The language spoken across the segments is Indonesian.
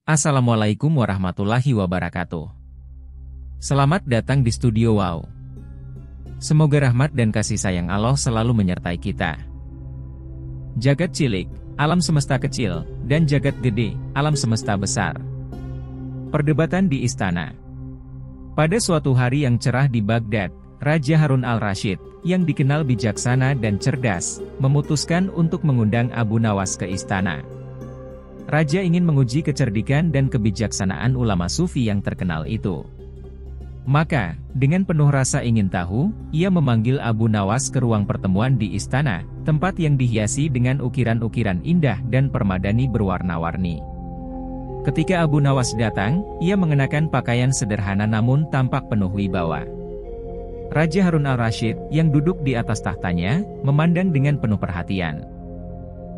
Assalamualaikum warahmatullahi wabarakatuh. Selamat datang di Studio Wow. Semoga rahmat dan kasih sayang Allah selalu menyertai kita. Jagat cilik, alam semesta kecil, dan jagat gede, alam semesta besar. Perdebatan di istana. Pada suatu hari yang cerah di Baghdad, Raja Harun al-Rasyid, yang dikenal bijaksana dan cerdas, memutuskan untuk mengundang Abu Nawas ke istana. Raja ingin menguji kecerdikan dan kebijaksanaan ulama sufi yang terkenal itu. Maka, dengan penuh rasa ingin tahu, ia memanggil Abu Nawas ke ruang pertemuan di istana, tempat yang dihiasi dengan ukiran-ukiran indah dan permadani berwarna-warni. Ketika Abu Nawas datang, ia mengenakan pakaian sederhana namun tampak penuh wibawa. Raja Harun al-Rasyid, yang duduk di atas tahtanya, memandang dengan penuh perhatian.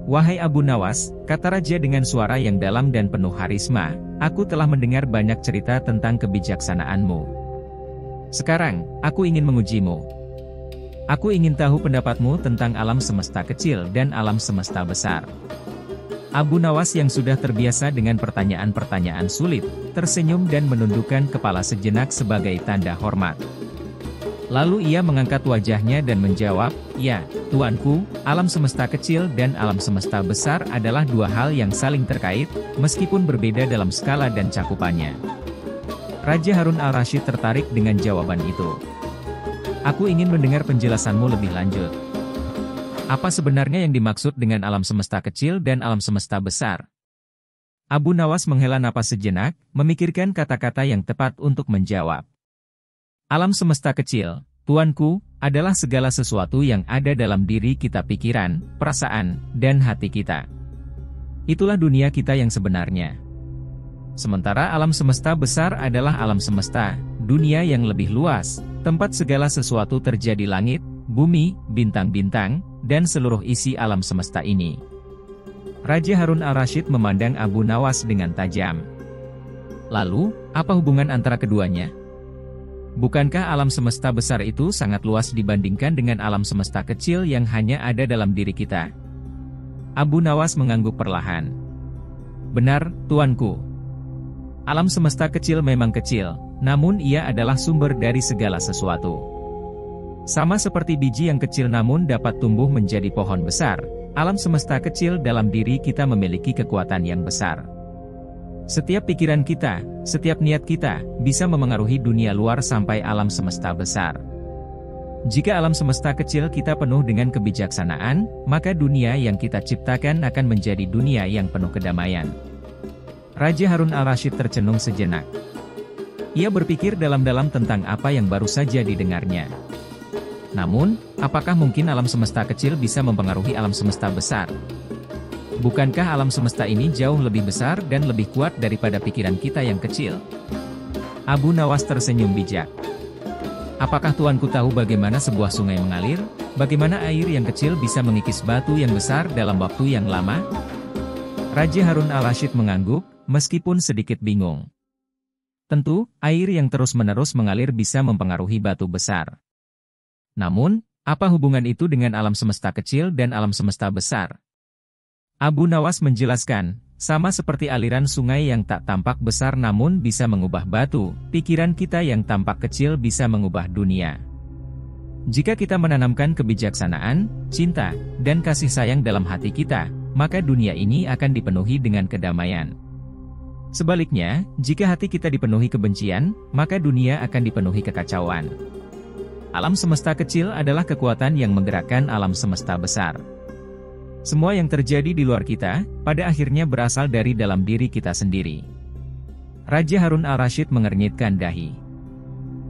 "Wahai Abu Nawas," kata Raja dengan suara yang dalam dan penuh harisma, "aku telah mendengar banyak cerita tentang kebijaksanaanmu. Sekarang, aku ingin mengujimu. Aku ingin tahu pendapatmu tentang alam semesta kecil dan alam semesta besar." Abu Nawas yang sudah terbiasa dengan pertanyaan-pertanyaan sulit, tersenyum dan menundukkan kepala sejenak sebagai tanda hormat. Lalu ia mengangkat wajahnya dan menjawab, "Ya, tuanku, alam semesta kecil dan alam semesta besar adalah dua hal yang saling terkait, meskipun berbeda dalam skala dan cakupannya." Raja Harun al-Rasyid tertarik dengan jawaban itu. "Aku ingin mendengar penjelasanmu lebih lanjut. Apa sebenarnya yang dimaksud dengan alam semesta kecil dan alam semesta besar?" Abu Nawas menghela napas sejenak, memikirkan kata-kata yang tepat untuk menjawab. "Alam semesta kecil, tuanku, adalah segala sesuatu yang ada dalam diri kita, pikiran, perasaan, dan hati kita. Itulah dunia kita yang sebenarnya. Sementara alam semesta besar adalah alam semesta, dunia yang lebih luas, tempat segala sesuatu terjadi, langit, bumi, bintang-bintang, dan seluruh isi alam semesta ini." Raja Harun al-Rasyid memandang Abu Nawas dengan tajam. "Lalu, apa hubungan antara keduanya? Bukankah alam semesta besar itu sangat luas dibandingkan dengan alam semesta kecil yang hanya ada dalam diri kita?" Abu Nawas mengangguk perlahan. "Benar, tuanku. Alam semesta kecil memang kecil, namun ia adalah sumber dari segala sesuatu. Sama seperti biji yang kecil namun dapat tumbuh menjadi pohon besar, alam semesta kecil dalam diri kita memiliki kekuatan yang besar. Setiap pikiran kita, setiap niat kita, bisa memengaruhi dunia luar sampai alam semesta besar. Jika alam semesta kecil kita penuh dengan kebijaksanaan, maka dunia yang kita ciptakan akan menjadi dunia yang penuh kedamaian." Raja Harun al-Rasyid tercenung sejenak. Ia berpikir dalam-dalam tentang apa yang baru saja didengarnya. Namun, apakah mungkin alam semesta kecil bisa mempengaruhi alam semesta besar? Bukankah alam semesta ini jauh lebih besar dan lebih kuat daripada pikiran kita yang kecil? Abu Nawas tersenyum bijak. "Apakah tuanku tahu bagaimana sebuah sungai mengalir? Bagaimana air yang kecil bisa mengikis batu yang besar dalam waktu yang lama?" Raja Harun al-Rasyid mengangguk, meskipun sedikit bingung. Tentu, air yang terus-menerus mengalir bisa mempengaruhi batu besar. Namun, apa hubungan itu dengan alam semesta kecil dan alam semesta besar? Abu Nawas menjelaskan, sama seperti aliran sungai yang tak tampak besar namun bisa mengubah batu, pikiran kita yang tampak kecil bisa mengubah dunia. Jika kita menanamkan kebijaksanaan, cinta, dan kasih sayang dalam hati kita, maka dunia ini akan dipenuhi dengan kedamaian. Sebaliknya, jika hati kita dipenuhi kebencian, maka dunia akan dipenuhi kekacauan. Alam semesta kecil adalah kekuatan yang menggerakkan alam semesta besar. Semua yang terjadi di luar kita, pada akhirnya berasal dari dalam diri kita sendiri." Raja Harun al-Rasyid mengernyitkan dahi.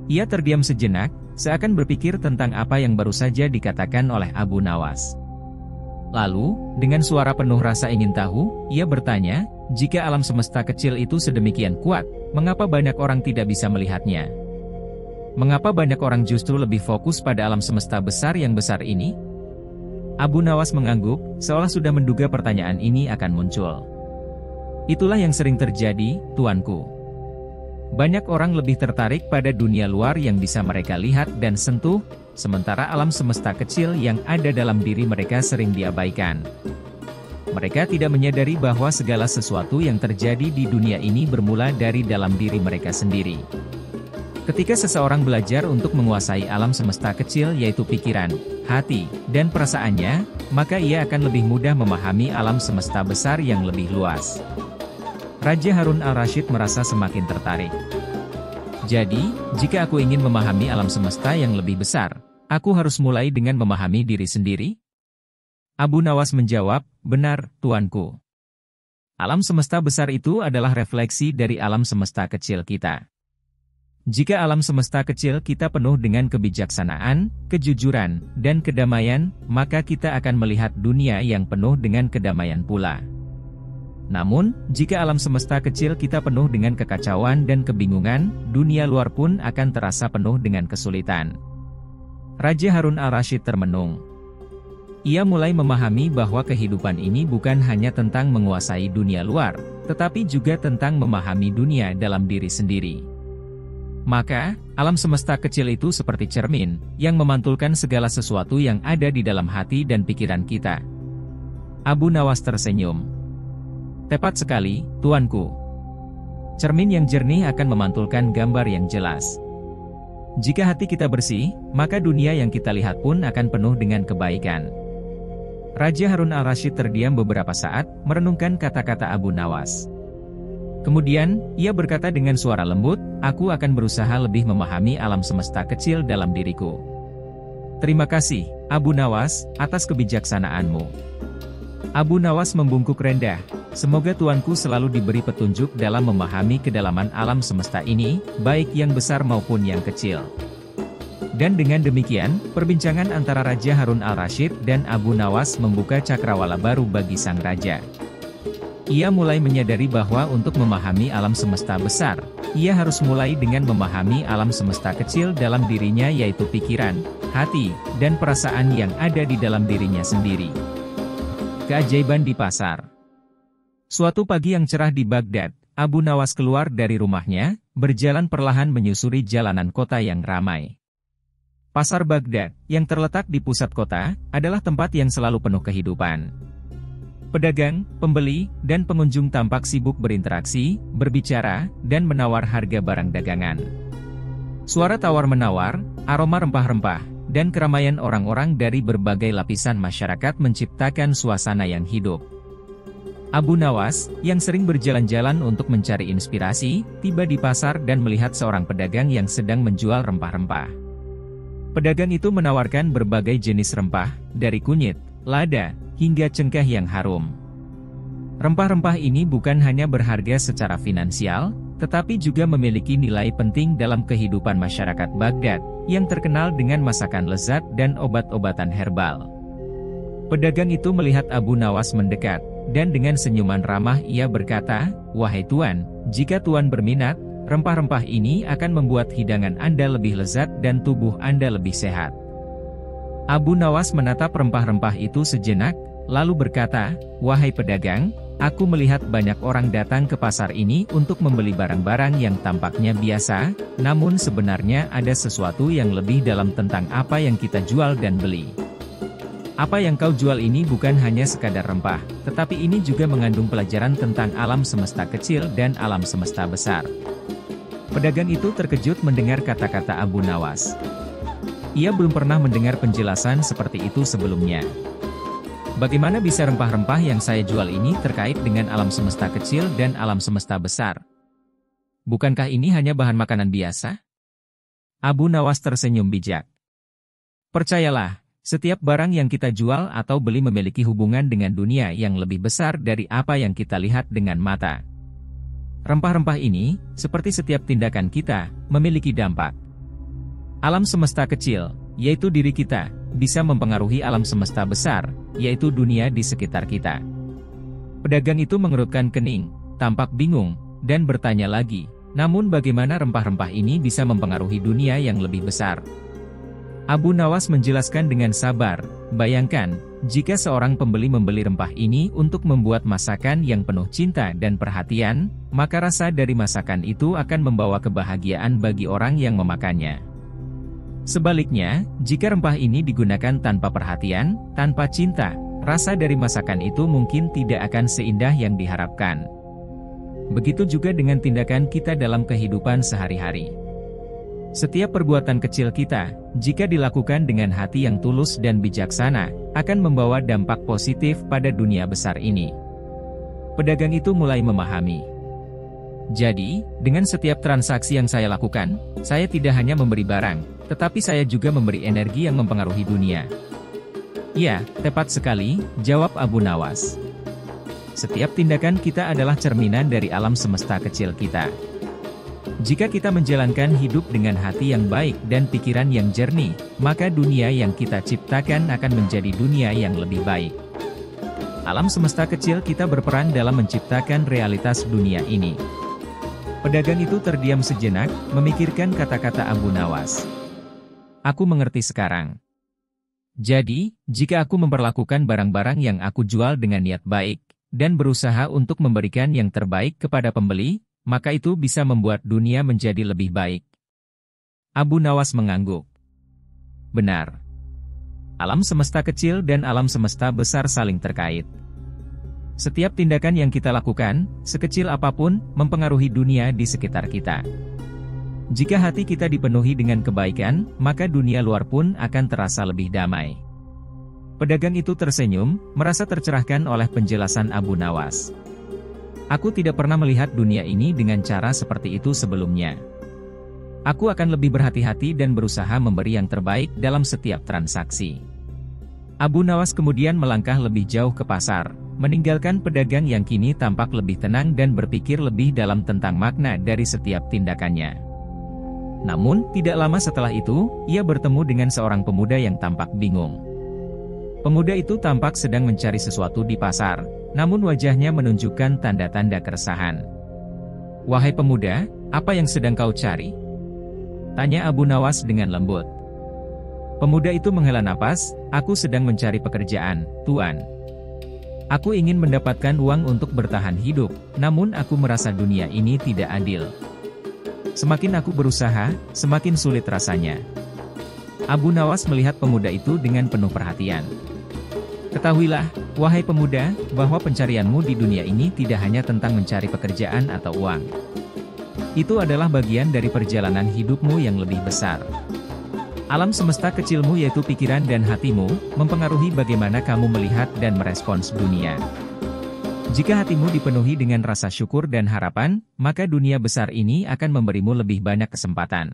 Ia terdiam sejenak, seakan berpikir tentang apa yang baru saja dikatakan oleh Abu Nawas. Lalu, dengan suara penuh rasa ingin tahu, ia bertanya, "Jika alam semesta kecil itu sedemikian kuat, mengapa banyak orang tidak bisa melihatnya? Mengapa banyak orang justru lebih fokus pada alam semesta besar yang besar ini?" Abu Nawas mengangguk, seolah sudah menduga pertanyaan ini akan muncul. "Itulah yang sering terjadi, tuanku. Banyak orang lebih tertarik pada dunia luar yang bisa mereka lihat dan sentuh, sementara alam semesta kecil yang ada dalam diri mereka sering diabaikan. Mereka tidak menyadari bahwa segala sesuatu yang terjadi di dunia ini bermula dari dalam diri mereka sendiri. Ketika seseorang belajar untuk menguasai alam semesta kecil yaitu pikiran, hati, dan perasaannya, maka ia akan lebih mudah memahami alam semesta besar yang lebih luas. Raja Harun al-Rasyid merasa semakin tertarik. Jadi, jika aku ingin memahami alam semesta yang lebih besar, aku harus mulai dengan memahami diri sendiri? Abu Nawas menjawab, benar, tuanku. Alam semesta besar itu adalah refleksi dari alam semesta kecil kita. Jika alam semesta kecil kita penuh dengan kebijaksanaan, kejujuran, dan kedamaian, maka kita akan melihat dunia yang penuh dengan kedamaian pula. Namun, jika alam semesta kecil kita penuh dengan kekacauan dan kebingungan, dunia luar pun akan terasa penuh dengan kesulitan. Raja Harun al-Rasyid termenung. Ia mulai memahami bahwa kehidupan ini bukan hanya tentang menguasai dunia luar, tetapi juga tentang memahami dunia dalam diri sendiri. Maka, alam semesta kecil itu seperti cermin, yang memantulkan segala sesuatu yang ada di dalam hati dan pikiran kita. Abu Nawas tersenyum. Tepat sekali, tuanku. Cermin yang jernih akan memantulkan gambar yang jelas. Jika hati kita bersih, maka dunia yang kita lihat pun akan penuh dengan kebaikan. Raja Harun al-Rasyid terdiam beberapa saat, merenungkan kata-kata Abu Nawas. Kemudian, ia berkata dengan suara lembut, aku akan berusaha lebih memahami alam semesta kecil dalam diriku. Terima kasih, Abu Nawas, atas kebijaksanaanmu. Abu Nawas membungkuk rendah, semoga tuanku selalu diberi petunjuk dalam memahami kedalaman alam semesta ini, baik yang besar maupun yang kecil. Dan dengan demikian, perbincangan antara Raja Harun al-Rasyid dan Abu Nawas membuka cakrawala baru bagi sang raja. Ia mulai menyadari bahwa untuk memahami alam semesta besar, ia harus mulai dengan memahami alam semesta kecil dalam dirinya yaitu pikiran, hati, dan perasaan yang ada di dalam dirinya sendiri. Keajaiban di pasar. Suatu pagi yang cerah di Baghdad, Abu Nawas keluar dari rumahnya, berjalan perlahan menyusuri jalanan kota yang ramai. Pasar Baghdad, yang terletak di pusat kota, adalah tempat yang selalu penuh kehidupan. Pedagang, pembeli, dan pengunjung tampak sibuk berinteraksi, berbicara, dan menawar harga barang dagangan. Suara tawar-menawar, aroma rempah-rempah, dan keramaian orang-orang dari berbagai lapisan masyarakat menciptakan suasana yang hidup. Abu Nawas, yang sering berjalan-jalan untuk mencari inspirasi, tiba di pasar dan melihat seorang pedagang yang sedang menjual rempah-rempah. Pedagang itu menawarkan berbagai jenis rempah, dari kunyit, lada, hingga cengkeh yang harum. Rempah-rempah ini bukan hanya berharga secara finansial, tetapi juga memiliki nilai penting dalam kehidupan masyarakat Baghdad, yang terkenal dengan masakan lezat dan obat-obatan herbal. Pedagang itu melihat Abu Nawas mendekat, dan dengan senyuman ramah ia berkata, "Wahai Tuan, jika Tuan berminat, rempah-rempah ini akan membuat hidangan Anda lebih lezat dan tubuh Anda lebih sehat." Abu Nawas menatap rempah-rempah itu sejenak, lalu berkata, "Wahai pedagang, aku melihat banyak orang datang ke pasar ini untuk membeli barang-barang yang tampaknya biasa, namun sebenarnya ada sesuatu yang lebih dalam tentang apa yang kita jual dan beli. Apa yang kau jual ini bukan hanya sekadar rempah, tetapi ini juga mengandung pelajaran tentang alam semesta kecil dan alam semesta besar." Pedagang itu terkejut mendengar kata-kata Abu Nawas. Ia belum pernah mendengar penjelasan seperti itu sebelumnya. Bagaimana bisa rempah-rempah yang saya jual ini terkait dengan alam semesta kecil dan alam semesta besar? Bukankah ini hanya bahan makanan biasa? Abu Nawas tersenyum bijak. Percayalah, setiap barang yang kita jual atau beli memiliki hubungan dengan dunia yang lebih besar dari apa yang kita lihat dengan mata. Rempah-rempah ini, seperti setiap tindakan kita, memiliki dampak. Alam semesta kecil, yaitu diri kita, bisa mempengaruhi alam semesta besar, yaitu dunia di sekitar kita. Pedagang itu mengerutkan kening, tampak bingung, dan bertanya lagi, namun bagaimana rempah-rempah ini bisa mempengaruhi dunia yang lebih besar? Abu Nawas menjelaskan dengan sabar, bayangkan, jika seorang pembeli membeli rempah ini untuk membuat masakan yang penuh cinta dan perhatian, maka rasa dari masakan itu akan membawa kebahagiaan bagi orang yang memakannya. Sebaliknya, jika rempah ini digunakan tanpa perhatian, tanpa cinta, rasa dari masakan itu mungkin tidak akan seindah yang diharapkan. Begitu juga dengan tindakan kita dalam kehidupan sehari-hari. Setiap perbuatan kecil kita, jika dilakukan dengan hati yang tulus dan bijaksana, akan membawa dampak positif pada dunia besar ini. Pedagang itu mulai memahami. Jadi, dengan setiap transaksi yang saya lakukan, saya tidak hanya memberi barang, tetapi saya juga memberi energi yang mempengaruhi dunia. Ya, tepat sekali, jawab Abu Nawas. Setiap tindakan kita adalah cerminan dari alam semesta kecil kita. Jika kita menjalankan hidup dengan hati yang baik dan pikiran yang jernih, maka dunia yang kita ciptakan akan menjadi dunia yang lebih baik. Alam semesta kecil kita berperan dalam menciptakan realitas dunia ini. Pedagang itu terdiam sejenak, memikirkan kata-kata Abu Nawas. Aku mengerti sekarang. Jadi, jika aku memperlakukan barang-barang yang aku jual dengan niat baik, dan berusaha untuk memberikan yang terbaik kepada pembeli, maka itu bisa membuat dunia menjadi lebih baik. Abu Nawas mengangguk. Benar. Alam semesta kecil dan alam semesta besar saling terkait. Setiap tindakan yang kita lakukan, sekecil apapun, mempengaruhi dunia di sekitar kita. Jika hati kita dipenuhi dengan kebaikan, maka dunia luar pun akan terasa lebih damai. Pedagang itu tersenyum, merasa tercerahkan oleh penjelasan Abu Nawas. Aku tidak pernah melihat dunia ini dengan cara seperti itu sebelumnya. Aku akan lebih berhati-hati dan berusaha memberi yang terbaik dalam setiap transaksi. Abu Nawas kemudian melangkah lebih jauh ke pasar, meninggalkan pedagang yang kini tampak lebih tenang dan berpikir lebih dalam tentang makna dari setiap tindakannya. Namun, tidak lama setelah itu, ia bertemu dengan seorang pemuda yang tampak bingung. Pemuda itu tampak sedang mencari sesuatu di pasar, namun wajahnya menunjukkan tanda-tanda keresahan. Wahai pemuda, apa yang sedang kau cari? Tanya Abu Nawas dengan lembut. Pemuda itu menghela napas, aku sedang mencari pekerjaan, Tuan. Aku ingin mendapatkan uang untuk bertahan hidup, namun aku merasa dunia ini tidak adil. Semakin aku berusaha, semakin sulit rasanya. Abu Nawas melihat pemuda itu dengan penuh perhatian. Ketahuilah, wahai pemuda, bahwa pencarianmu di dunia ini tidak hanya tentang mencari pekerjaan atau uang. Itu adalah bagian dari perjalanan hidupmu yang lebih besar. Alam semesta kecilmu yaitu pikiran dan hatimu, mempengaruhi bagaimana kamu melihat dan merespons dunia. Jika hatimu dipenuhi dengan rasa syukur dan harapan, maka dunia besar ini akan memberimu lebih banyak kesempatan.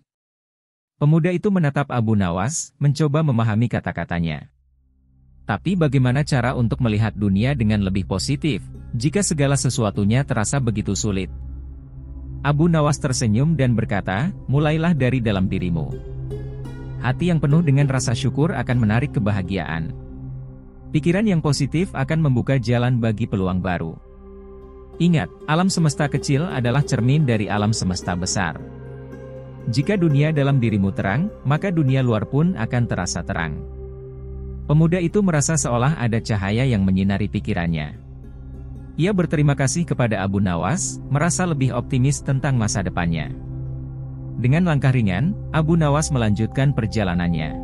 Pemuda itu menatap Abu Nawas, mencoba memahami kata-katanya. Tapi bagaimana cara untuk melihat dunia dengan lebih positif, jika segala sesuatunya terasa begitu sulit? Abu Nawas tersenyum dan berkata, mulailah dari dalam dirimu. Hati yang penuh dengan rasa syukur akan menarik kebahagiaan. Pikiran yang positif akan membuka jalan bagi peluang baru. Ingat, alam semesta kecil adalah cermin dari alam semesta besar. Jika dunia dalam dirimu terang, maka dunia luar pun akan terasa terang. Pemuda itu merasa seolah ada cahaya yang menyinari pikirannya. Ia berterima kasih kepada Abu Nawas, merasa lebih optimis tentang masa depannya. Dengan langkah ringan, Abu Nawas melanjutkan perjalanannya.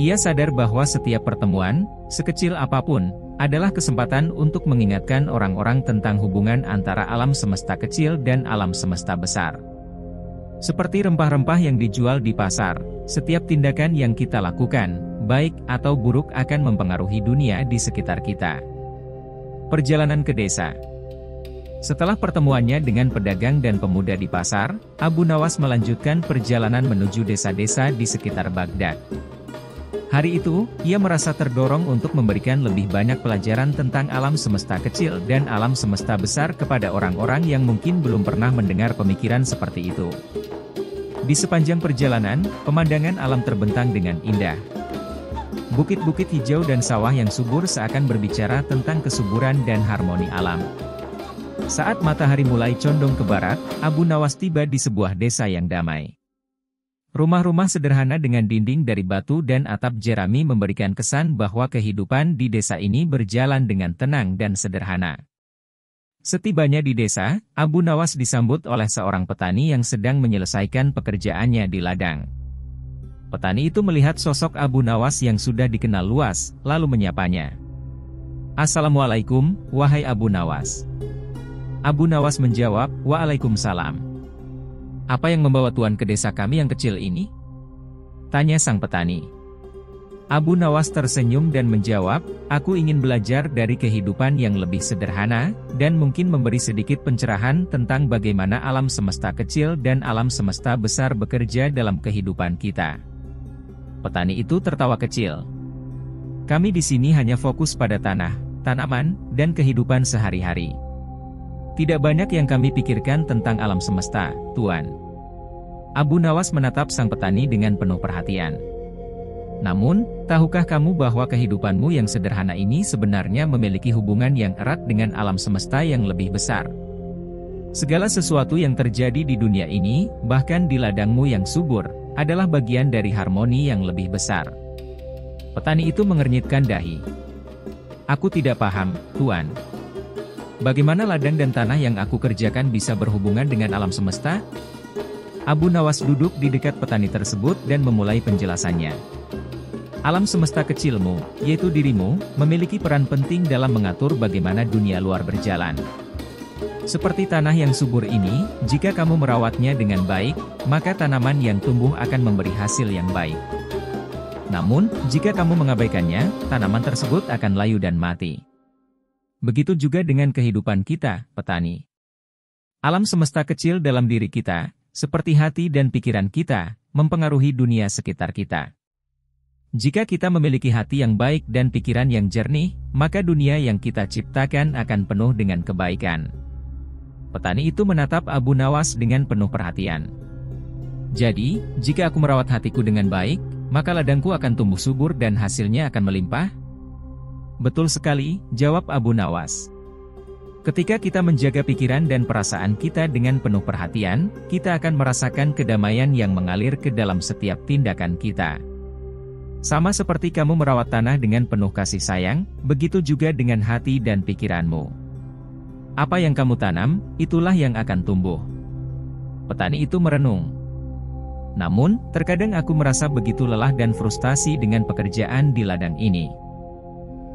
Ia sadar bahwa setiap pertemuan, sekecil apapun, adalah kesempatan untuk mengingatkan orang-orang tentang hubungan antara alam semesta kecil dan alam semesta besar. Seperti rempah-rempah yang dijual di pasar, setiap tindakan yang kita lakukan, baik atau buruk akan mempengaruhi dunia di sekitar kita. Perjalanan ke desa. Setelah pertemuannya dengan pedagang dan pemuda di pasar, Abu Nawas melanjutkan perjalanan menuju desa-desa di sekitar Baghdad. Hari itu, ia merasa terdorong untuk memberikan lebih banyak pelajaran tentang alam semesta kecil dan alam semesta besar kepada orang-orang yang mungkin belum pernah mendengar pemikiran seperti itu. Di sepanjang perjalanan, pemandangan alam terbentang dengan indah. Bukit-bukit hijau dan sawah yang subur seakan berbicara tentang kesuburan dan harmoni alam. Saat matahari mulai condong ke barat, Abu Nawas tiba di sebuah desa yang damai. Rumah-rumah sederhana dengan dinding dari batu dan atap jerami memberikan kesan bahwa kehidupan di desa ini berjalan dengan tenang dan sederhana. Setibanya di desa, Abu Nawas disambut oleh seorang petani yang sedang menyelesaikan pekerjaannya di ladang. Petani itu melihat sosok Abu Nawas yang sudah dikenal luas, lalu menyapanya. Assalamualaikum, wahai Abu Nawas. Abu Nawas menjawab, Waalaikumsalam. Apa yang membawa Tuan ke desa kami yang kecil ini? Tanya sang petani. Abu Nawas tersenyum dan menjawab, aku ingin belajar dari kehidupan yang lebih sederhana, dan mungkin memberi sedikit pencerahan tentang bagaimana alam semesta kecil dan alam semesta besar bekerja dalam kehidupan kita. Petani itu tertawa kecil. Kami di sini hanya fokus pada tanah, tanaman, dan kehidupan sehari-hari. Tidak banyak yang kami pikirkan tentang alam semesta, Tuan. Abu Nawas menatap sang petani dengan penuh perhatian. Namun, tahukah kamu bahwa kehidupanmu yang sederhana ini sebenarnya memiliki hubungan yang erat dengan alam semesta yang lebih besar? Segala sesuatu yang terjadi di dunia ini, bahkan di ladangmu yang subur, adalah bagian dari harmoni yang lebih besar. Petani itu mengernyitkan dahi. Aku tidak paham, Tuan. Bagaimana ladang dan tanah yang aku kerjakan bisa berhubungan dengan alam semesta? Abu Nawas duduk di dekat petani tersebut dan memulai penjelasannya. Alam semesta kecilmu, yaitu dirimu, memiliki peran penting dalam mengatur bagaimana dunia luar berjalan. Seperti tanah yang subur ini, jika kamu merawatnya dengan baik, maka tanaman yang tumbuh akan memberi hasil yang baik. Namun, jika kamu mengabaikannya, tanaman tersebut akan layu dan mati. Begitu juga dengan kehidupan kita, petani. Alam semesta kecil dalam diri kita, seperti hati dan pikiran kita, mempengaruhi dunia sekitar kita. Jika kita memiliki hati yang baik dan pikiran yang jernih, maka dunia yang kita ciptakan akan penuh dengan kebaikan. Petani itu menatap Abu Nawas dengan penuh perhatian. Jadi, jika aku merawat hatiku dengan baik, maka ladangku akan tumbuh subur dan hasilnya akan melimpah? Betul sekali, jawab Abu Nawas. Ketika kita menjaga pikiran dan perasaan kita dengan penuh perhatian, kita akan merasakan kedamaian yang mengalir ke dalam setiap tindakan kita. Sama seperti kamu merawat tanah dengan penuh kasih sayang, begitu juga dengan hati dan pikiranmu. Apa yang kamu tanam, itulah yang akan tumbuh. Petani itu merenung. Namun, terkadang aku merasa begitu lelah dan frustasi dengan pekerjaan di ladang ini.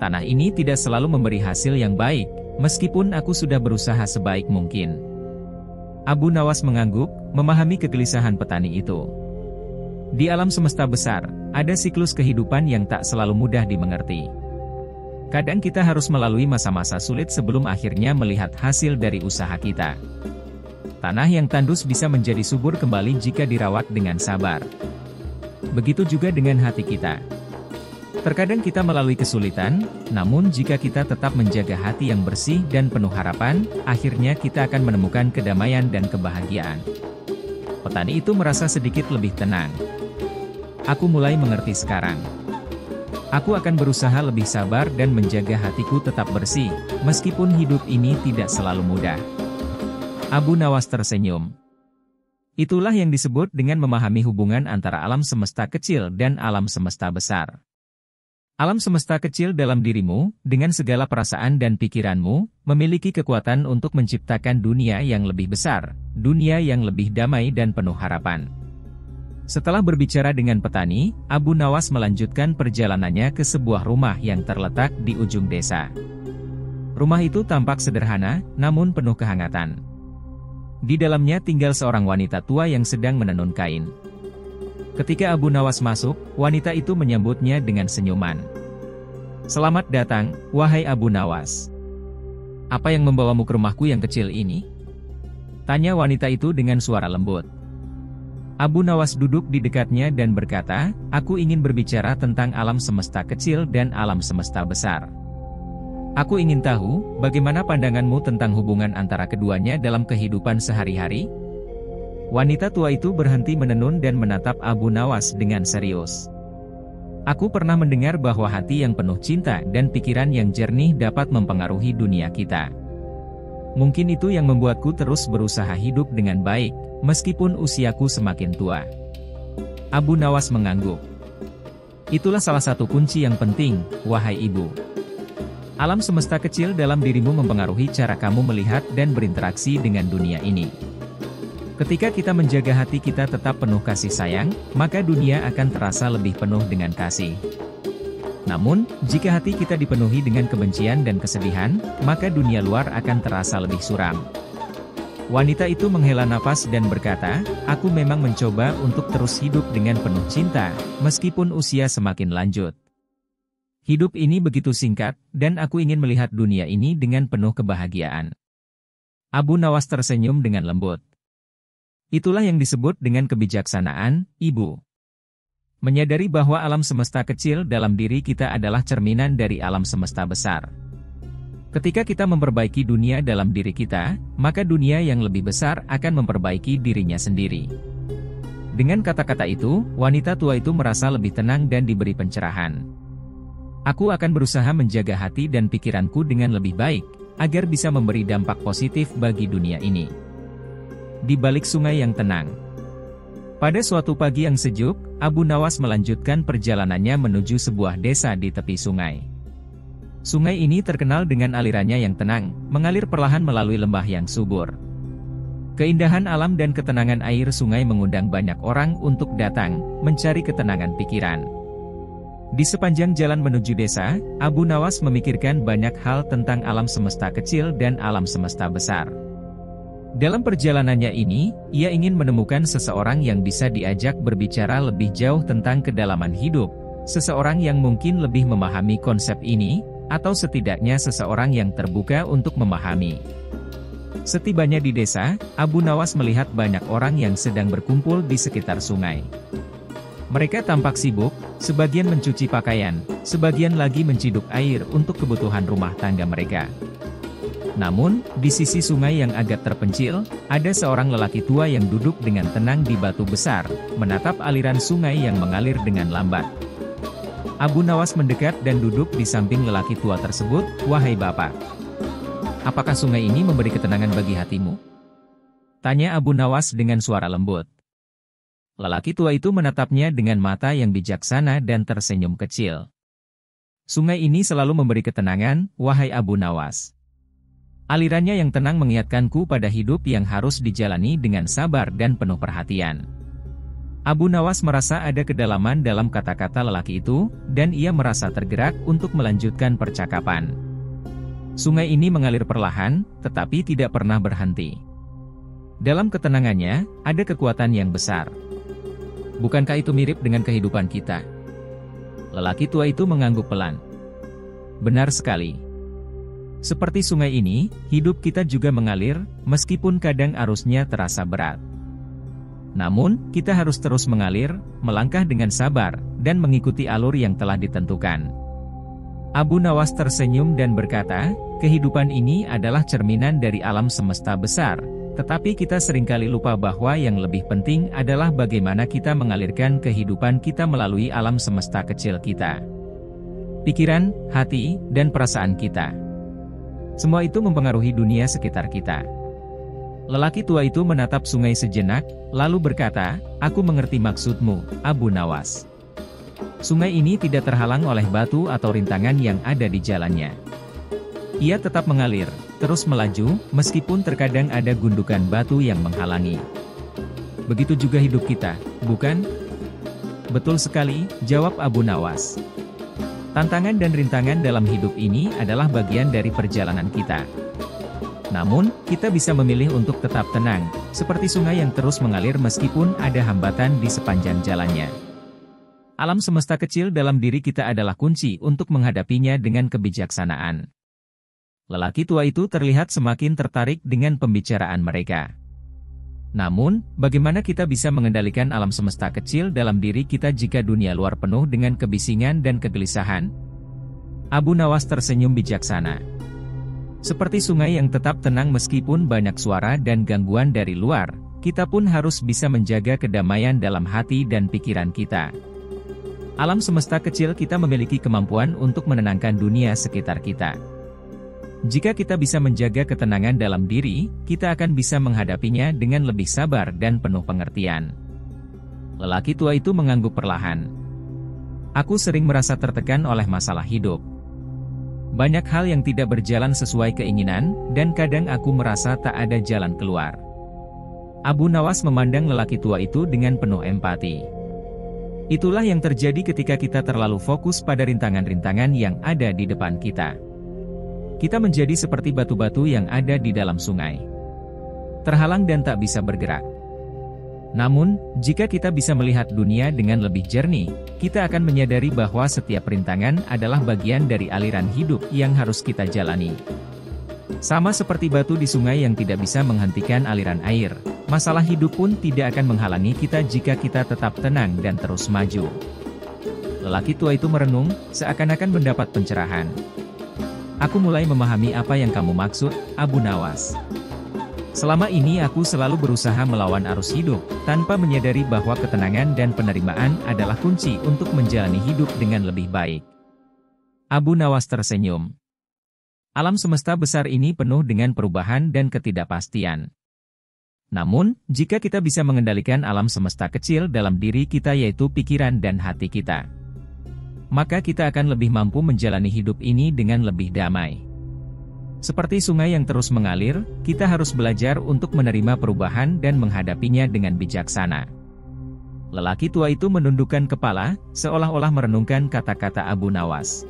Tanah ini tidak selalu memberi hasil yang baik, meskipun aku sudah berusaha sebaik mungkin. Abu Nawas mengangguk, memahami kegelisahan petani itu. Di alam semesta besar, ada siklus kehidupan yang tak selalu mudah dimengerti. Kadang kita harus melalui masa-masa sulit sebelum akhirnya melihat hasil dari usaha kita. Tanah yang tandus bisa menjadi subur kembali jika dirawat dengan sabar. Begitu juga dengan hati kita. Terkadang kita melalui kesulitan, namun jika kita tetap menjaga hati yang bersih dan penuh harapan, akhirnya kita akan menemukan kedamaian dan kebahagiaan. Petani itu merasa sedikit lebih tenang. Aku mulai mengerti sekarang. Aku akan berusaha lebih sabar dan menjaga hatiku tetap bersih, meskipun hidup ini tidak selalu mudah. Abu Nawas tersenyum. Itulah yang disebut dengan memahami hubungan antara alam semesta kecil dan alam semesta besar. Alam semesta kecil dalam dirimu, dengan segala perasaan dan pikiranmu, memiliki kekuatan untuk menciptakan dunia yang lebih besar, dunia yang lebih damai dan penuh harapan. Setelah berbicara dengan petani, Abu Nawas melanjutkan perjalanannya ke sebuah rumah yang terletak di ujung desa. Rumah itu tampak sederhana, namun penuh kehangatan. Di dalamnya tinggal seorang wanita tua yang sedang menenun kain. Ketika Abu Nawas masuk, wanita itu menyambutnya dengan senyuman. Selamat datang, wahai Abu Nawas. Apa yang membawamu ke rumahku yang kecil ini? Tanya wanita itu dengan suara lembut. Abu Nawas duduk di dekatnya dan berkata, aku ingin berbicara tentang alam semesta kecil dan alam semesta besar. Aku ingin tahu, bagaimana pandanganmu tentang hubungan antara keduanya dalam kehidupan sehari-hari? Wanita tua itu berhenti menenun dan menatap Abu Nawas dengan serius. Aku pernah mendengar bahwa hati yang penuh cinta dan pikiran yang jernih dapat mempengaruhi dunia kita. Mungkin itu yang membuatku terus berusaha hidup dengan baik, meskipun usiaku semakin tua. Abu Nawas mengangguk. Itulah salah satu kunci yang penting, wahai ibu. Alam semesta kecil dalam dirimu mempengaruhi cara kamu melihat dan berinteraksi dengan dunia ini. Ketika kita menjaga hati kita tetap penuh kasih sayang, maka dunia akan terasa lebih penuh dengan kasih. Namun, jika hati kita dipenuhi dengan kebencian dan kesedihan, maka dunia luar akan terasa lebih suram. Wanita itu menghela nafas dan berkata, "Aku memang mencoba untuk terus hidup dengan penuh cinta, meskipun usia semakin lanjut. Hidup ini begitu singkat, dan aku ingin melihat dunia ini dengan penuh kebahagiaan." Abu Nawas tersenyum dengan lembut. Itulah yang disebut dengan kebijaksanaan, Ibu. Menyadari bahwa alam semesta kecil dalam diri kita adalah cerminan dari alam semesta besar. Ketika kita memperbaiki dunia dalam diri kita, maka dunia yang lebih besar akan memperbaiki dirinya sendiri. Dengan kata-kata itu, wanita tua itu merasa lebih tenang dan diberi pencerahan. Aku akan berusaha menjaga hati dan pikiranku dengan lebih baik, agar bisa memberi dampak positif bagi dunia ini. Di balik sungai yang tenang. Pada suatu pagi yang sejuk, Abu Nawas melanjutkan perjalanannya menuju sebuah desa di tepi sungai. Sungai ini terkenal dengan alirannya yang tenang, mengalir perlahan melalui lembah yang subur. Keindahan alam dan ketenangan air sungai mengundang banyak orang untuk datang, mencari ketenangan pikiran. Di sepanjang jalan menuju desa, Abu Nawas memikirkan banyak hal tentang alam semesta kecil dan alam semesta besar. Dalam perjalanannya ini, ia ingin menemukan seseorang yang bisa diajak berbicara lebih jauh tentang kedalaman hidup, seseorang yang mungkin lebih memahami konsep ini, atau setidaknya seseorang yang terbuka untuk memahami. Setibanya di desa, Abu Nawas melihat banyak orang yang sedang berkumpul di sekitar sungai. Mereka tampak sibuk, sebagian mencuci pakaian, sebagian lagi menciduk air untuk kebutuhan rumah tangga mereka. Namun, di sisi sungai yang agak terpencil, ada seorang lelaki tua yang duduk dengan tenang di batu besar, menatap aliran sungai yang mengalir dengan lambat. Abu Nawas mendekat dan duduk di samping lelaki tua tersebut. "Wahai Bapak, apakah sungai ini memberi ketenangan bagi hatimu?" tanya Abu Nawas dengan suara lembut. Lelaki tua itu menatapnya dengan mata yang bijaksana dan tersenyum kecil. "Sungai ini selalu memberi ketenangan, wahai Abu Nawas. Alirannya yang tenang mengingatkanku pada hidup yang harus dijalani dengan sabar dan penuh perhatian." Abu Nawas merasa ada kedalaman dalam kata-kata lelaki itu, dan ia merasa tergerak untuk melanjutkan percakapan. Sungai ini mengalir perlahan, tetapi tidak pernah berhenti. Dalam ketenangannya, ada kekuatan yang besar. Bukankah itu mirip dengan kehidupan kita? Lelaki tua itu mengangguk pelan. Benar sekali. Seperti sungai ini, hidup kita juga mengalir, meskipun kadang arusnya terasa berat. Namun, kita harus terus mengalir, melangkah dengan sabar, dan mengikuti alur yang telah ditentukan. Abu Nawas tersenyum dan berkata, kehidupan ini adalah cerminan dari alam semesta besar, tetapi kita seringkali lupa bahwa yang lebih penting adalah bagaimana kita mengalirkan kehidupan kita melalui alam semesta kecil kita. Pikiran, hati, dan perasaan kita. Semua itu mempengaruhi dunia sekitar kita. Lelaki tua itu menatap sungai sejenak, lalu berkata, aku mengerti maksudmu, Abu Nawas. Sungai ini tidak terhalang oleh batu atau rintangan yang ada di jalannya. Ia tetap mengalir, terus melaju, meskipun terkadang ada gundukan batu yang menghalangi. Begitu juga hidup kita, bukan? Betul sekali, jawab Abu Nawas. Tantangan dan rintangan dalam hidup ini adalah bagian dari perjalanan kita. Namun, kita bisa memilih untuk tetap tenang, seperti sungai yang terus mengalir meskipun ada hambatan di sepanjang jalannya. Alam semesta kecil dalam diri kita adalah kunci untuk menghadapinya dengan kebijaksanaan. Lelaki tua itu terlihat semakin tertarik dengan pembicaraan mereka. Namun, bagaimana kita bisa mengendalikan alam semesta kecil dalam diri kita jika dunia luar penuh dengan kebisingan dan kegelisahan? Abu Nawas tersenyum bijaksana. Seperti sungai yang tetap tenang meskipun banyak suara dan gangguan dari luar, kita pun harus bisa menjaga kedamaian dalam hati dan pikiran kita. Alam semesta kecil kita memiliki kemampuan untuk menenangkan dunia sekitar kita. Jika kita bisa menjaga ketenangan dalam diri, kita akan bisa menghadapinya dengan lebih sabar dan penuh pengertian. Lelaki tua itu mengangguk perlahan. Aku sering merasa tertekan oleh masalah hidup. Banyak hal yang tidak berjalan sesuai keinginan, dan kadang aku merasa tak ada jalan keluar. Abu Nawas memandang lelaki tua itu dengan penuh empati. Itulah yang terjadi ketika kita terlalu fokus pada rintangan-rintangan yang ada di depan kita. Kita menjadi seperti batu-batu yang ada di dalam sungai, terhalang dan tak bisa bergerak. Namun, jika kita bisa melihat dunia dengan lebih jernih, kita akan menyadari bahwa setiap rintangan adalah bagian dari aliran hidup yang harus kita jalani. Sama seperti batu di sungai yang tidak bisa menghentikan aliran air, masalah hidup pun tidak akan menghalangi kita jika kita tetap tenang dan terus maju. Lelaki tua itu merenung, seakan-akan mendapat pencerahan. Aku mulai memahami apa yang kamu maksud, Abu Nawas. Selama ini aku selalu berusaha melawan arus hidup, tanpa menyadari bahwa ketenangan dan penerimaan adalah kunci untuk menjalani hidup dengan lebih baik. Abu Nawas tersenyum. Alam semesta besar ini penuh dengan perubahan dan ketidakpastian. Namun, jika kita bisa mengendalikan alam semesta kecil dalam diri kita yaitu pikiran dan hati kita, maka kita akan lebih mampu menjalani hidup ini dengan lebih damai. Seperti sungai yang terus mengalir, kita harus belajar untuk menerima perubahan dan menghadapinya dengan bijaksana. Lelaki tua itu menundukkan kepala, seolah-olah merenungkan kata-kata Abu Nawas.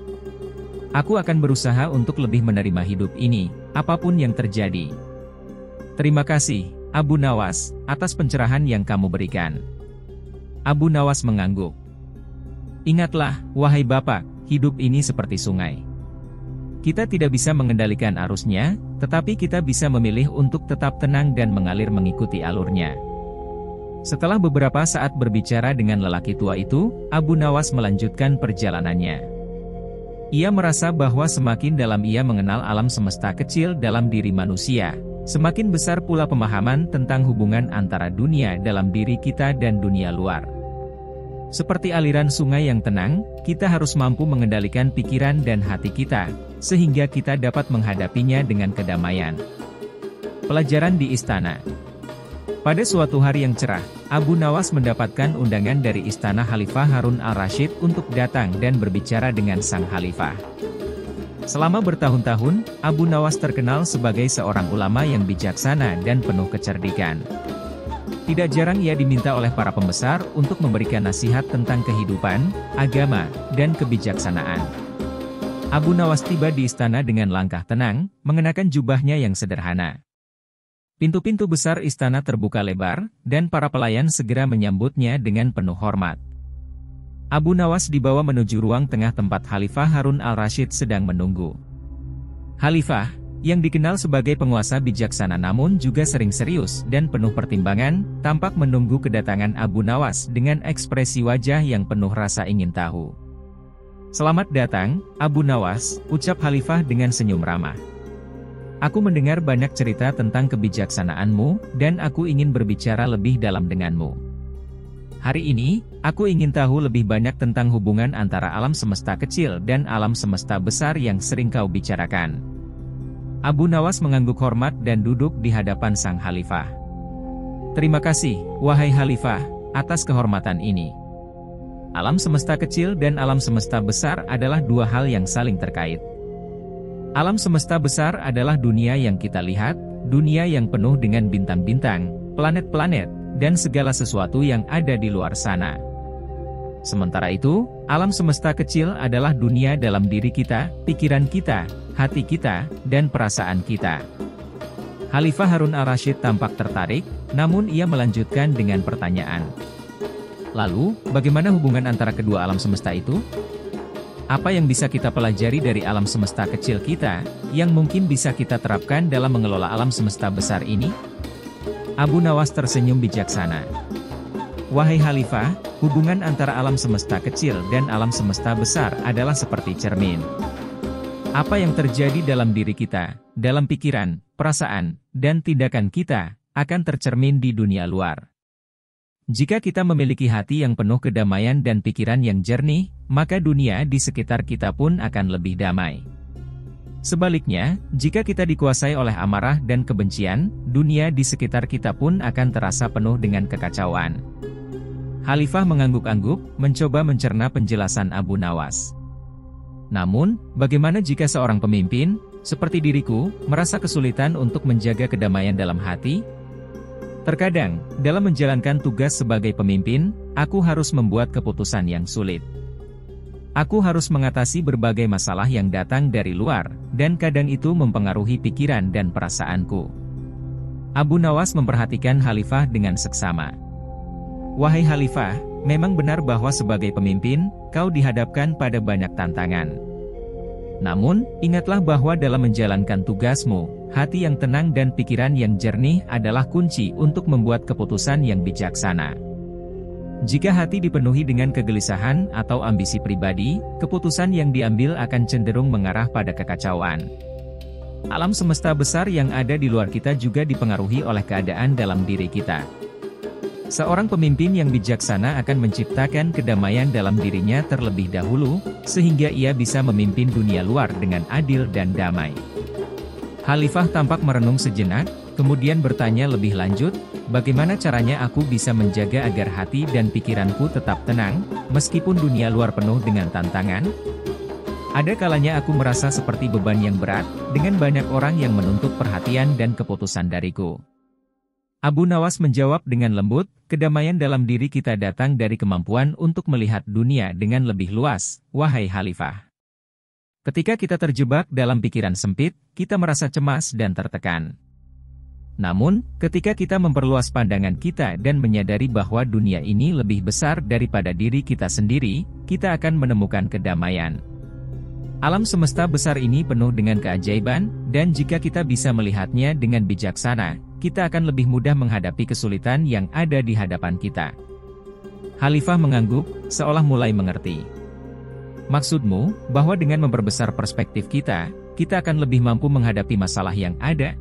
Aku akan berusaha untuk lebih menerima hidup ini, apapun yang terjadi. Terima kasih, Abu Nawas, atas pencerahan yang kamu berikan. Abu Nawas mengangguk. Ingatlah, wahai Bapak, hidup ini seperti sungai. Kita tidak bisa mengendalikan arusnya, tetapi kita bisa memilih untuk tetap tenang dan mengalir mengikuti alurnya. Setelah beberapa saat berbicara dengan lelaki tua itu, Abu Nawas melanjutkan perjalanannya. Ia merasa bahwa semakin dalam ia mengenal alam semesta kecil dalam diri manusia, semakin besar pula pemahaman tentang hubungan antara dunia dalam diri kita dan dunia luar. Seperti aliran sungai yang tenang, kita harus mampu mengendalikan pikiran dan hati kita, sehingga kita dapat menghadapinya dengan kedamaian. Pelajaran di istana. Pada suatu hari yang cerah, Abu Nawas mendapatkan undangan dari istana Khalifah Harun al-Rashid untuk datang dan berbicara dengan sang khalifah. Selama bertahun-tahun, Abu Nawas terkenal sebagai seorang ulama yang bijaksana dan penuh kecerdikan. Tidak jarang ia diminta oleh para pembesar untuk memberikan nasihat tentang kehidupan, agama, dan kebijaksanaan. Abu Nawas tiba di istana dengan langkah tenang, mengenakan jubahnya yang sederhana. Pintu-pintu besar istana terbuka lebar, dan para pelayan segera menyambutnya dengan penuh hormat. Abu Nawas dibawa menuju ruang tengah tempat Khalifah Harun al-Rashid sedang menunggu. Khalifah, yang dikenal sebagai penguasa bijaksana namun juga sering serius dan penuh pertimbangan, tampak menunggu kedatangan Abu Nawas dengan ekspresi wajah yang penuh rasa ingin tahu. Selamat datang, Abu Nawas, ucap Khalifah dengan senyum ramah. Aku mendengar banyak cerita tentang kebijaksanaanmu, dan aku ingin berbicara lebih dalam denganmu. Hari ini, aku ingin tahu lebih banyak tentang hubungan antara alam semesta kecil dan alam semesta besar yang sering kau bicarakan. Abu Nawas mengangguk hormat dan duduk di hadapan sang khalifah. Terima kasih, wahai khalifah, atas kehormatan ini. Alam semesta kecil dan alam semesta besar adalah dua hal yang saling terkait. Alam semesta besar adalah dunia yang kita lihat, dunia yang penuh dengan bintang-bintang, planet-planet, dan segala sesuatu yang ada di luar sana. Sementara itu, alam semesta kecil adalah dunia dalam diri kita, pikiran kita, hati kita, dan perasaan kita. Khalifah Harun al-Rashid tampak tertarik, namun ia melanjutkan dengan pertanyaan. Lalu, bagaimana hubungan antara kedua alam semesta itu? Apa yang bisa kita pelajari dari alam semesta kecil kita, yang mungkin bisa kita terapkan dalam mengelola alam semesta besar ini? Abu Nawas tersenyum bijaksana. Wahai Khalifah, hubungan antara alam semesta kecil dan alam semesta besar adalah seperti cermin. Apa yang terjadi dalam diri kita, dalam pikiran, perasaan, dan tindakan kita, akan tercermin di dunia luar. Jika kita memiliki hati yang penuh kedamaian dan pikiran yang jernih, maka dunia di sekitar kita pun akan lebih damai. Sebaliknya, jika kita dikuasai oleh amarah dan kebencian, dunia di sekitar kita pun akan terasa penuh dengan kekacauan. Khalifah mengangguk-angguk, mencoba mencerna penjelasan Abu Nawas. Namun, bagaimana jika seorang pemimpin, seperti diriku, merasa kesulitan untuk menjaga kedamaian dalam hati? Terkadang, dalam menjalankan tugas sebagai pemimpin, aku harus membuat keputusan yang sulit. Aku harus mengatasi berbagai masalah yang datang dari luar, dan kadang itu mempengaruhi pikiran dan perasaanku. Abu Nawas memperhatikan Khalifah dengan seksama. Wahai Khalifah, memang benar bahwa sebagai pemimpin, kau dihadapkan pada banyak tantangan. Namun, ingatlah bahwa dalam menjalankan tugasmu, hati yang tenang dan pikiran yang jernih adalah kunci untuk membuat keputusan yang bijaksana. Jika hati dipenuhi dengan kegelisahan atau ambisi pribadi, keputusan yang diambil akan cenderung mengarah pada kekacauan. Alam semesta besar yang ada di luar kita juga dipengaruhi oleh keadaan dalam diri kita. Seorang pemimpin yang bijaksana akan menciptakan kedamaian dalam dirinya terlebih dahulu, sehingga ia bisa memimpin dunia luar dengan adil dan damai. Khalifah tampak merenung sejenak, kemudian bertanya lebih lanjut, bagaimana caranya aku bisa menjaga agar hati dan pikiranku tetap tenang, meskipun dunia luar penuh dengan tantangan? Ada kalanya aku merasa seperti beban yang berat, dengan banyak orang yang menuntut perhatian dan keputusan dariku. Abu Nawas menjawab dengan lembut, kedamaian dalam diri kita datang dari kemampuan untuk melihat dunia dengan lebih luas, wahai Khalifah. Ketika kita terjebak dalam pikiran sempit, kita merasa cemas dan tertekan. Namun, ketika kita memperluas pandangan kita dan menyadari bahwa dunia ini lebih besar daripada diri kita sendiri, kita akan menemukan kedamaian. Alam semesta besar ini penuh dengan keajaiban, dan jika kita bisa melihatnya dengan bijaksana, kita akan lebih mudah menghadapi kesulitan yang ada di hadapan kita. Khalifah mengangguk, seolah mulai mengerti. Maksudmu, bahwa dengan memperbesar perspektif kita, kita akan lebih mampu menghadapi masalah yang ada?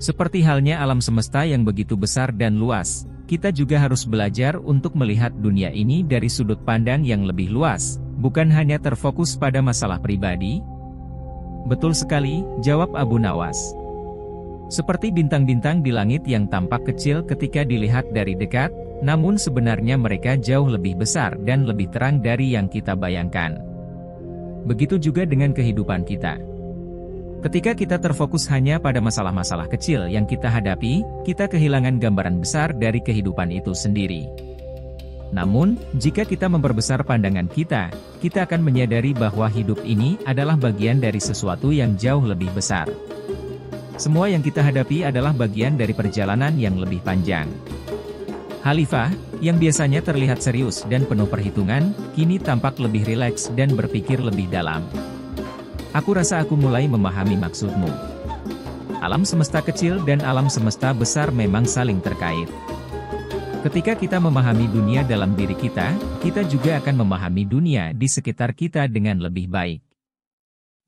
Seperti halnya alam semesta yang begitu besar dan luas, kita juga harus belajar untuk melihat dunia ini dari sudut pandang yang lebih luas, bukan hanya terfokus pada masalah pribadi. Betul sekali, jawab Abu Nawas. Seperti bintang-bintang di langit yang tampak kecil ketika dilihat dari dekat, namun sebenarnya mereka jauh lebih besar dan lebih terang dari yang kita bayangkan. Begitu juga dengan kehidupan kita. Ketika kita terfokus hanya pada masalah-masalah kecil yang kita hadapi, kita kehilangan gambaran besar dari kehidupan itu sendiri. Namun, jika kita memperbesar pandangan kita, kita akan menyadari bahwa hidup ini adalah bagian dari sesuatu yang jauh lebih besar. Semua yang kita hadapi adalah bagian dari perjalanan yang lebih panjang. Khalifah, yang biasanya terlihat serius dan penuh perhitungan, kini tampak lebih rileks dan berpikir lebih dalam. Aku rasa aku mulai memahami maksudmu. Alam semesta kecil dan alam semesta besar memang saling terkait. Ketika kita memahami dunia dalam diri kita juga akan memahami dunia di sekitar kita dengan lebih baik.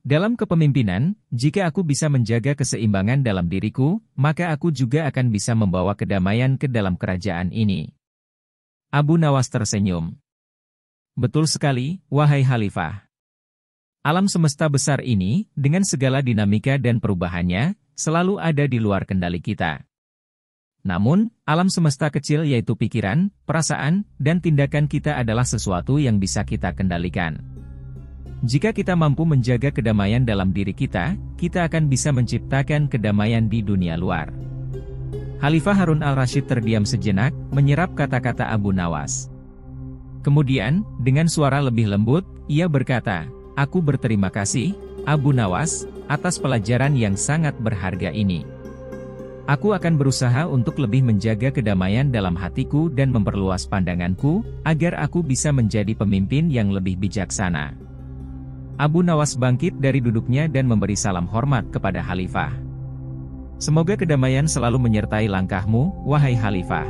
Dalam kepemimpinan, jika aku bisa menjaga keseimbangan dalam diriku, maka aku juga akan bisa membawa kedamaian ke dalam kerajaan ini. Abu Nawas tersenyum. Betul sekali, wahai Khalifah. Alam semesta besar ini, dengan segala dinamika dan perubahannya, selalu ada di luar kendali kita. Namun, alam semesta kecil yaitu pikiran, perasaan, dan tindakan kita adalah sesuatu yang bisa kita kendalikan. Jika kita mampu menjaga kedamaian dalam diri kita akan bisa menciptakan kedamaian di dunia luar. Khalifah Harun al-Rasyid terdiam sejenak, menyerap kata-kata Abu Nawas. Kemudian, dengan suara lebih lembut, ia berkata, "Aku berterima kasih, Abu Nawas, atas pelajaran yang sangat berharga ini. Aku akan berusaha untuk lebih menjaga kedamaian dalam hatiku dan memperluas pandanganku, agar aku bisa menjadi pemimpin yang lebih bijaksana." Abu Nawas bangkit dari duduknya dan memberi salam hormat kepada Khalifah. Semoga kedamaian selalu menyertai langkahmu, wahai Khalifah.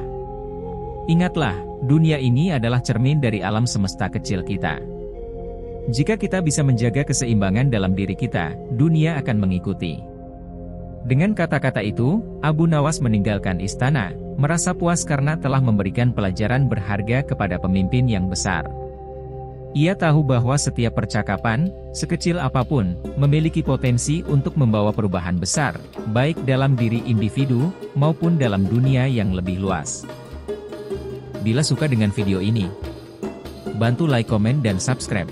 Ingatlah, dunia ini adalah cermin dari alam semesta kecil kita. Jika kita bisa menjaga keseimbangan dalam diri kita, dunia akan mengikuti. Dengan kata-kata itu, Abu Nawas meninggalkan istana, merasa puas karena telah memberikan pelajaran berharga kepada pemimpin yang besar. Ia tahu bahwa setiap percakapan, sekecil apapun, memiliki potensi untuk membawa perubahan besar, baik dalam diri individu, maupun dalam dunia yang lebih luas. Bila suka dengan video ini, bantu like, komen, dan subscribe.